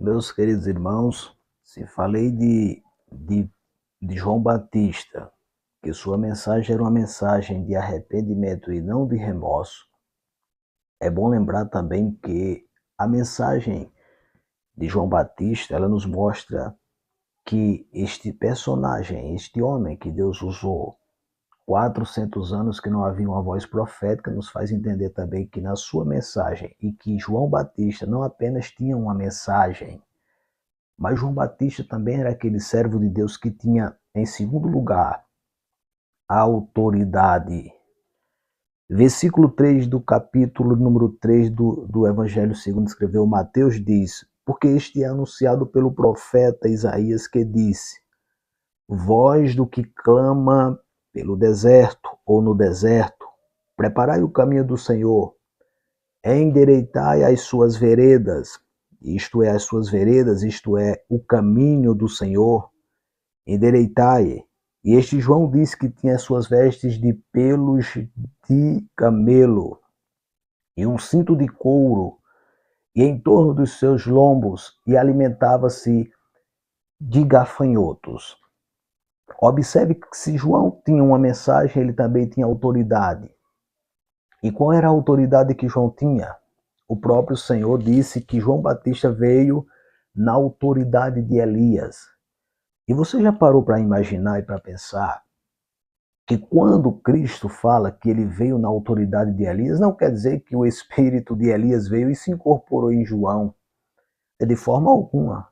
Meus queridos irmãos, se falei de João Batista, que sua mensagem era uma mensagem de arrependimento e não de remorso, é bom lembrar também que a mensagem de João Batista, ela nos mostra que este personagem, este homem que Deus usou 400 anos que não havia uma voz profética, nos faz entender também que na sua mensagem, e que João Batista não apenas tinha uma mensagem, mas João Batista também era aquele servo de Deus que tinha, em segundo lugar, a autoridade. Versículo 3 do capítulo número 3 do Evangelho segundo escreveu Mateus diz: porque este é anunciado pelo profeta Isaías que disse: voz do que clama pelo deserto ou no deserto, preparai o caminho do Senhor, endireitai as suas veredas, isto é, as suas veredas, isto é, o caminho do Senhor, endireitai. E este João disse que tinha as suas vestes de pelos de camelo e um cinto de couro e em torno dos seus lombos e alimentava-se de gafanhotos. Observe que se João tinha uma mensagem, ele também tinha autoridade. E qual era a autoridade que João tinha? O próprio Senhor disse que João Batista veio na autoridade de Elias. E você já parou para imaginar e para pensar que quando Cristo fala que ele veio na autoridade de Elias, não quer dizer que o espírito de Elias veio e se incorporou em João. É de forma alguma.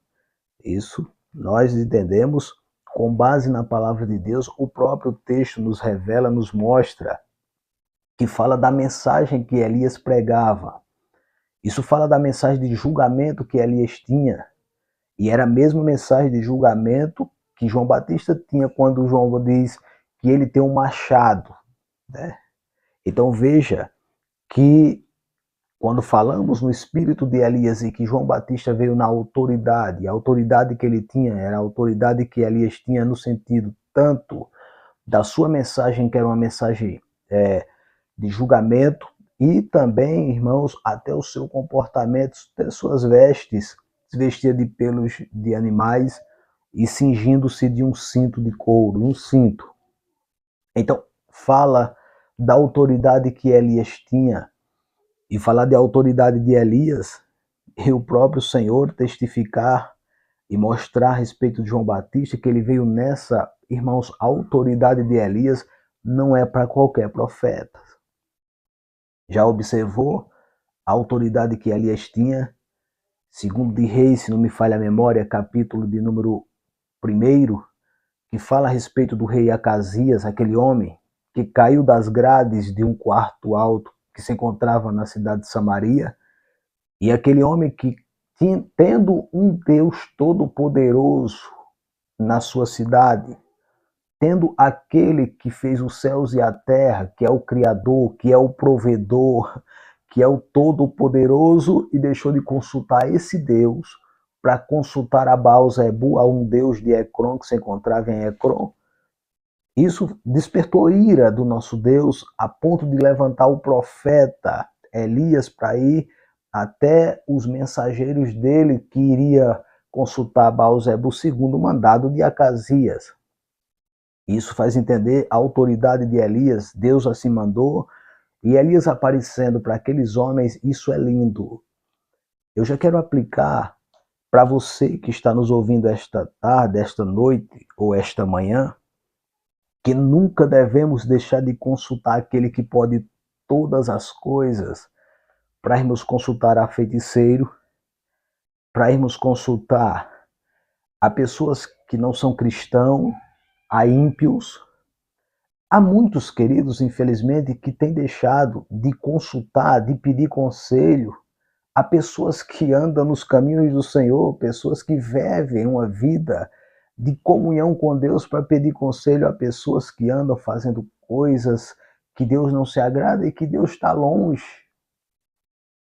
Isso nós entendemos com base na palavra de Deus. O próprio texto nos revela, nos mostra, que fala da mensagem que Elias pregava. Isso fala da mensagem de julgamento que Elias tinha. E era a mesma mensagem de julgamento que João Batista tinha quando João diz que ele tem um machado, né? Então veja que quando falamos no espírito de Elias e que João Batista veio na autoridade, a autoridade que ele tinha era a autoridade que Elias tinha no sentido tanto da sua mensagem, que era uma mensagem de julgamento, e também, irmãos, até o seu comportamento, até suas vestes, se vestia de pelos de animais e cingindo-se de um cinto de couro, um cinto. Então, fala da autoridade que Elias tinha, e falar de autoridade de Elias, e o próprio Senhor testificar e mostrar a respeito de João Batista que ele veio nessa, irmãos, a autoridade de Elias não é para qualquer profeta. Já observou a autoridade que Elias tinha? Segundo de Reis, se não me falha a memória, capítulo de número 1, que fala a respeito do rei Acasias, aquele homem que caiu das grades de um quarto alto que se encontrava na cidade de Samaria, e aquele homem que, tendo um Deus todo-poderoso na sua cidade, tendo aquele que fez os céus e a terra, que é o Criador, que é o provedor, que é o Todo-Poderoso, e deixou de consultar esse Deus para consultar a Baal-Zebu, a um deus de Ecrom que se encontrava em Ecrom. Isso despertou ira do nosso Deus a ponto de levantar o profeta Elias para ir até os mensageiros dele que iria consultar Baal-Zebu segundo o mandado de Acasias. Isso faz entender a autoridade de Elias, Deus assim mandou, e Elias aparecendo para aqueles homens, isso é lindo. Eu já quero aplicar para você que está nos ouvindo esta tarde, esta noite ou esta manhã, que nunca devemos deixar de consultar aquele que pode todas as coisas, para irmos consultar a feiticeiro, para irmos consultar a pessoas que não são cristãos, a ímpios. Há muitos, queridos, infelizmente, que têm deixado de consultar, de pedir conselho a pessoas que andam nos caminhos do Senhor, pessoas que vivem uma vida de comunhão com Deus, para pedir conselho a pessoas que andam fazendo coisas que Deus não se agrada e que Deus está longe.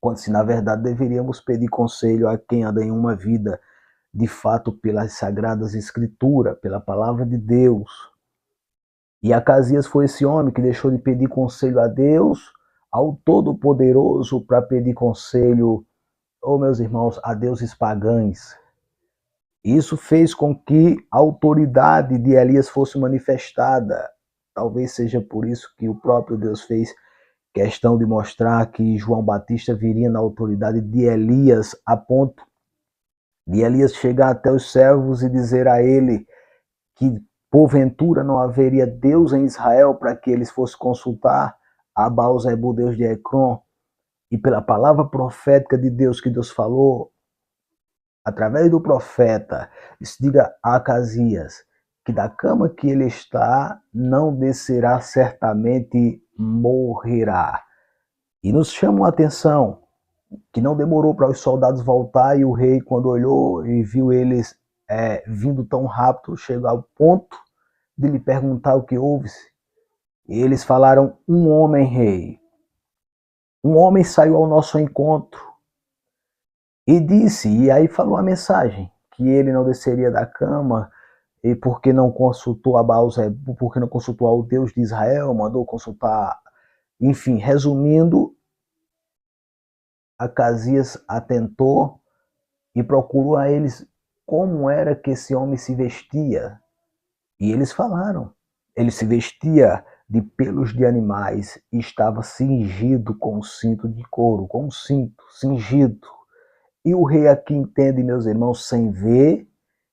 Quando se na verdade deveríamos pedir conselho a quem anda em uma vida de fato pelas sagradas escrituras, pela palavra de Deus. E Acasias foi esse homem que deixou de pedir conselho a Deus, ao Todo-Poderoso, para pedir conselho meus irmãos, a deuses pagãos. Isso fez com que a autoridade de Elias fosse manifestada. Talvez seja por isso que o próprio Deus fez questão de mostrar que João Batista viria na autoridade de Elias, a ponto de Elias chegar até os servos e dizer a ele que porventura não haveria Deus em Israel para que eles fossem consultar a Baal-Zebu, Deus de Ecrom, e pela palavra profética de Deus que Deus falou, através do profeta, diga a Acasias que da cama que ele está não descerá, certamente morrerá. E nos chamam a atenção que não demorou para os soldados voltar e o rei, quando olhou e viu eles vindo tão rápido, chegou ao ponto de lhe perguntar o que houve-se. E eles falaram: um homem, rei, um homem saiu ao nosso encontro e disse, e aí falou a mensagem, que ele não desceria da cama, e porque não consultou a Baal-Zebu, porque não consultou ao Deus de Israel, mandou consultar, enfim, resumindo, Acasias atentou e procurou a eles como era que esse homem se vestia. E eles falaram, ele se vestia de pelos de animais e estava cingido com um cinto de couro, com um cinto cingido. E o rei aqui entende, meus irmãos, sem ver,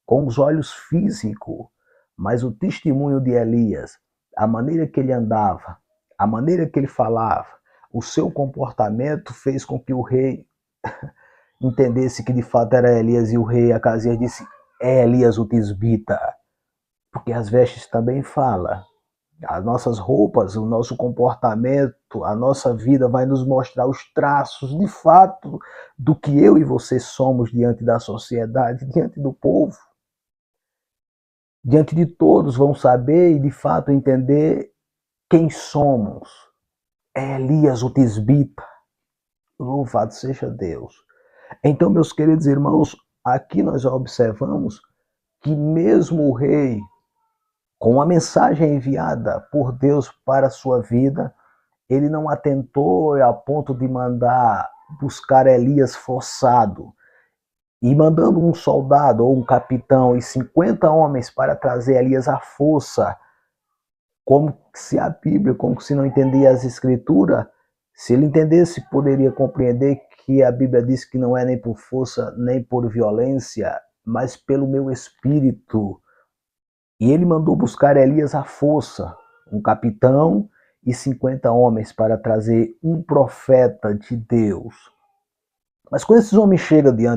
com os olhos físicos, mas o testemunho de Elias, a maneira que ele andava, a maneira que ele falava, o seu comportamento fez com que o rei entendesse que de fato era Elias, e o rei Acasias disse: é Elias o tisbita, porque as vestes também falam. As nossas roupas, o nosso comportamento, a nossa vida vai nos mostrar os traços, de fato, do que eu e você somos diante da sociedade, diante do povo. Diante de todos vão saber e, de fato, entender quem somos. É Elias o tisbita. Louvado seja Deus. Então, meus queridos irmãos, aqui nós observamos que mesmo o rei, com a mensagem enviada por Deus para a sua vida, ele não atentou a ponto de mandar buscar Elias forçado. E mandando um soldado ou um capitão e 50 homens para trazer Elias à força, como se a Bíblia, como se não entendia as escrituras, se ele entendesse, poderia compreender que a Bíblia diz que não é nem por força, nem por violência, mas pelo meu espírito. E ele mandou buscar Elias à força, um capitão e 50 homens para trazer um profeta de Deus. Mas quando esses homens chegam diante